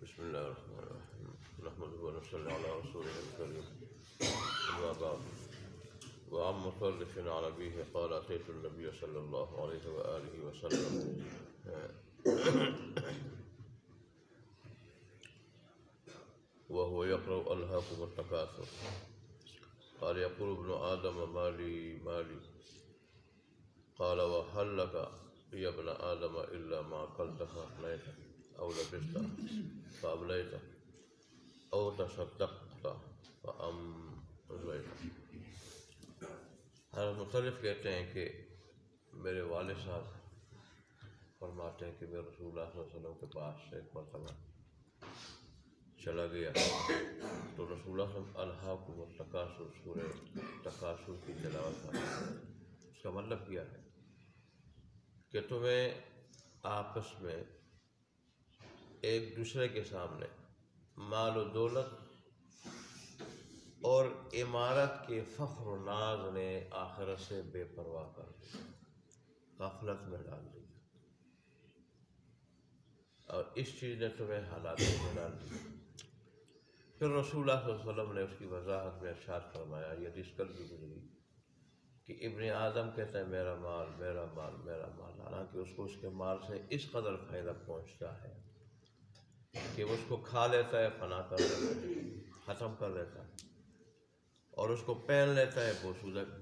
بسم اللہ الرحمن الرحیم نحمدہ و نصلی علی رسولہ الکریم اما بعد وعن مطرف عن ابیہ قال اتیت النبی صلی اللہ علیہ وآلہ وسلم وهو يقرأ ألهاكم التكاثر قال يقول ابن آدم مالي مالي قال وهل لك يا ابن آدم إلا ما أكلت فأفنيت أو لبست فأبليت أو تصدقت فأمضيت۔ حضرت مطرف کہتے ہیں کہ میرے والد صاحب فرماتے ہیں کہ میں رسول اللہ صلی اللہ علیہ وسلم کے پاس سے ایک مرتبہ چلا گیا تو رسول اللہ صلی اللہ علیہ وسلم الہاکم التکاثر سورہ تکاثر کی تلاوت کرتے ہیں۔ اس کا مطلب کیا ہے کہ تمہیں آپس میں ایک دوسرے کے سامنے مال و دولت اور عمارت کے فخر و ناز نے آخرت سے بے پرواہ کر دیا، غفلت میں ڈال دیا، اور اس چیز نے تمہیں ہلاکت میں ڈال دیا۔ پھر رسول اللہ صلی اللہ علیہ وسلم نے اس کی وضاحت میں ارشاد فرمایا، یہ حدیث کل بھی گزری، کہ ابن آدم کہتا ہے میرا مال میرا مال میرا مال، حالانکہ اس کو اس کے مال سے اس قدر فائدہ پہنچتا ہے کہ وہ اس کو کھا لیتا ہے، فنا کر لیتا ہے، ختم کر لیتا ہے، اور اس کو پہن لیتا ہے،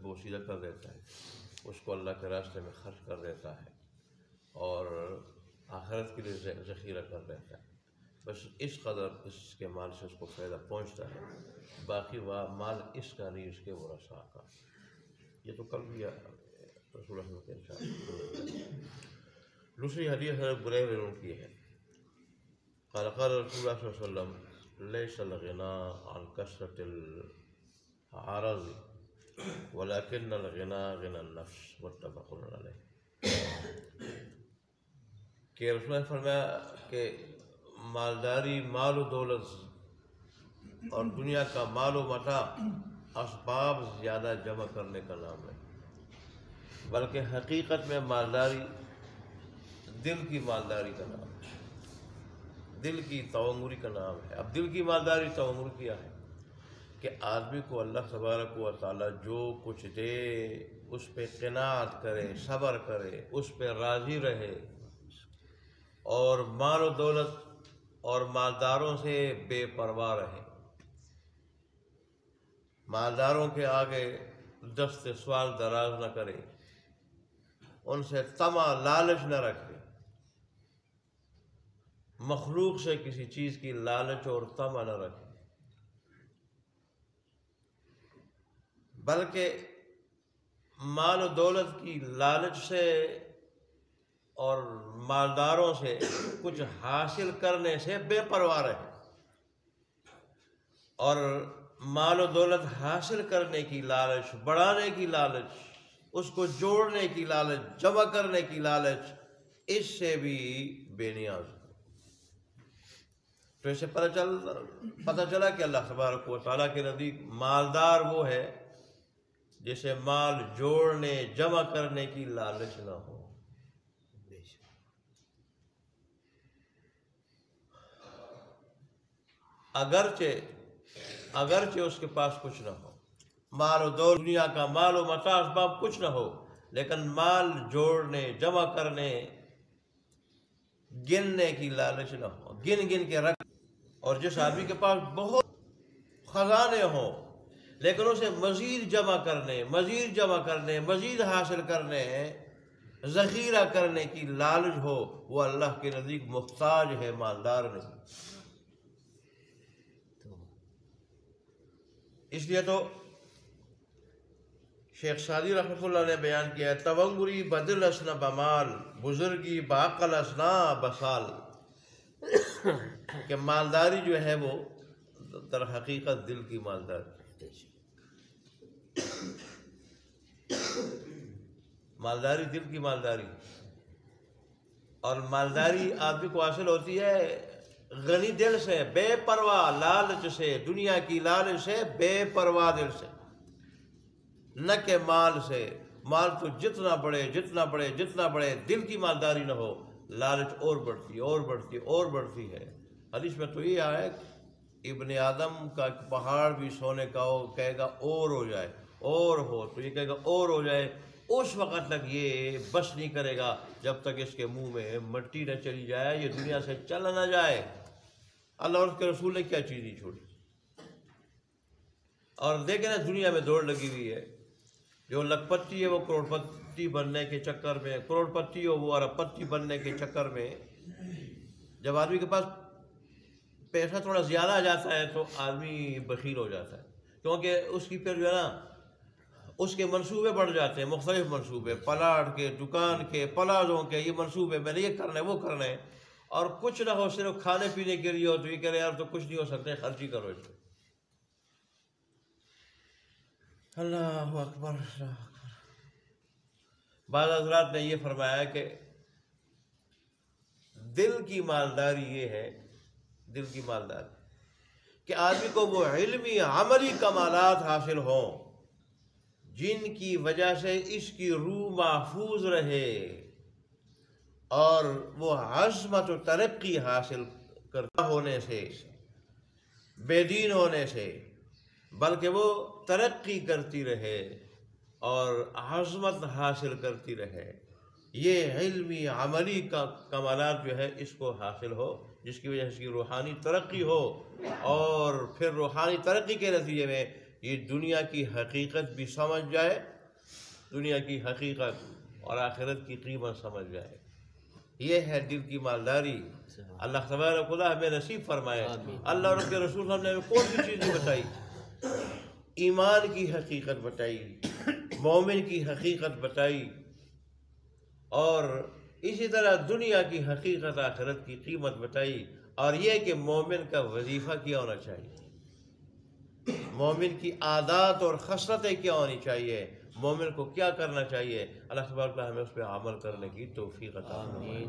بوسیدہ کر دیتا ہے، اس کو اللہ کے راستے میں خرچ کر دیتا ہے، اور آخرت کے لیے ذخیرہ کر دیتا ہے۔ بس اس قدر اس کے مال سے اس کو فائدہ پہنچتا ہے، باقی مال اس کا نہیں، اس کے ورثاء کا۔ یہ تو کل بھی رسول اللہ کے ارشاد۔ دوسری حدیث حضرت بریرہ کی ہے، قال قال رسول اللہ صلی اللہ علیہ وسلم لیس الغنى عن کثرت العرض ولكن الغنى غنى النفس، متفق علیہ۔ کہ رسول اللہ نے فرمایا کہ مالداری، مال و دولت اور دنیا کا مال و متاع اسباب زیادہ جمع کرنے کا نام ہے، بلکہ حقیقت میں مالداری دل کی مالداری کا نام ہے، دل کی تونگری کا نام ہے۔ اب دل کی مالداری تونگری کیا ہے کہ آدمی کو اللہ تبارک و تعالیٰ جو کچھ دے اس پہ قناعت کرے، صبر کرے، اس پہ راضی رہے، اور مال و دولت اور مالداروں سے بے پرواہ رہے، مالداروں کے آگے دست سوال دراز نہ کرے، ان سے طمع لالچ نہ رکھے، مخلوق سے کسی چیز کی لالچ اور طمع نہ رکھے، بلکہ مال و دولت کی لالچ سے اور مالداروں سے کچھ حاصل کرنے سے بے پرواہ رہے، اور مال و دولت حاصل کرنے کی لالچ، بڑھانے کی لالچ، اس کو جوڑنے کی لالچ، جمع کرنے کی لالچ، اس سے بھی بے نیاز۔ تو اس سے پتہ چلا کہ اللہ تبارک و تعالیٰ کے نزدیک مالدار وہ ہے جسے مال جوڑنے، جمع کرنے کی لالچ نہ ہو۔ اگرچہ اس کے پاس کچھ نہ ہو، مال و دولت، دنیا کا مال و متاع، اسباب کچھ نہ ہو، لیکن مال جوڑنے، جمع کرنے، گننے کی لالچ نہ ہو، گن گن کے رکھ۔ اور جس آدمی کے پاس بہت خزانے ہوں لیکن اسے مزید جمع کرنے، مزید جمع کرنے، مزید حاصل کرنے، ذخیرہ کرنے کی لالچ ہو، وہ اللہ کے نزدیک محتاج ہے، مالدار نہیں۔ اس لیے تو شیخ سعدی رحمۃ اللہ نے بیان کیا ہے، تونگری بدل اسنا بمال، بزرگی بعقل اسنا بسال، کہ مالداری جو ہے وہ در حقیقت دل کی مالداری، مالداری دل کی مالداری، اور مالداری آدمی کو حاصل ہوتی ہے غنی دل سے، بے پرواہ لالچ سے، دنیا کی لالچ سے، بے پرواہ دل سے، نہ کہ مال سے۔ مال تو جتنا بڑھے جتنا بڑھے جتنا بڑھے، دل کی مالداری نہ ہو، لالچ اور بڑھتی اور بڑھتی اور بڑھتی ہے، حدیث میں تو یہ آیا ابن آدم کا پہاڑ بھی سونے کا ہو کہے گا اور ہو جائے اور ہو، تو یہ کہے گا اور ہو جائے، اس وقت تک یہ بس نہیں کرے گا جب تک اس کے منہ میں مٹی نہ چلی جائے، یہ دنیا سے چلا نہ جائے۔ اللہ اور اس کے رسول نے کیا چیز نہیں چھوڑی۔ اور دیکھیں نا دنیا میں دوڑ لگی ہوئی ہے، جو لکھ پتی ہے وہ کروڑ پتی بننے کے چکر میں، کروڑ پتی ہو وہ ارب پتی بننے کے چکر میں، جب آدمی کے پاس پیسہ تھوڑا زیادہ آ جاتا ہے تو آدمی بخیل ہو جاتا ہے، کیونکہ اس کی پھر جو ہے نا اس کے منصوبے بڑھ جاتے ہیں، مختلف منصوبے، پلاٹ کے، دکان کے، پلازوں کے، یہ منصوبے میں نے یہ کرنا ہے وہ کرنا ہے، اور کچھ نہ ہو صرف کھانے پینے کے لیے ہو تو یہ کہہ رہے یار تو کچھ نہیں ہو سکتے، خرچ ہی کرو اس کو۔ اللہ اکبر اللہ اکبر۔ بعض حضرات نے یہ فرمایا کہ دل کی مالداری یہ ہے، دل کی مالداری کہ آدمی کو وہ علمی عملی کمالات حاصل ہوں جن کی وجہ سے اس کی روح محفوظ رہے اور وہ عظمت و ترقی حاصل کرتا ہونے سے، بے دین ہونے سے، بلکہ وہ ترقی کرتی رہے اور عظمت حاصل کرتی رہے۔ یہ علمی عملی کا کمالات جو ہے اس کو حاصل ہو، جس کی وجہ سے اس کی روحانی ترقی ہو، اور پھر روحانی ترقی کے نتیجے میں یہ دنیا کی حقیقت بھی سمجھ جائے، دنیا کی حقیقت اور آخرت کی قیمت سمجھ جائے۔ یہ ہے دل کی مالداری۔ اللہ تبارک و تعالیٰ ہمیں نصیب فرمائے۔ اللہ اور اس کے رسول صلی اللہ علیہ وسلم نے کون سی چیز نہیں بتائی؟ ایمان کی حقیقت بتائی، مومن کی حقیقت بتائی، اور اسی طرح دنیا کی حقیقت آخرت کی قیمت بتائی، اور یہ کہ مومن کا وظیفہ کیا ہونا چاہیے، مومن کی عادات اور خصلتیں کیا ہونی چاہیے، مومن کو کیا کرنا چاہیے۔ اللہ تبارک و تعالیٰ ہمیں اس پہ عمل کرنے کی توفیق عطا فرمائے۔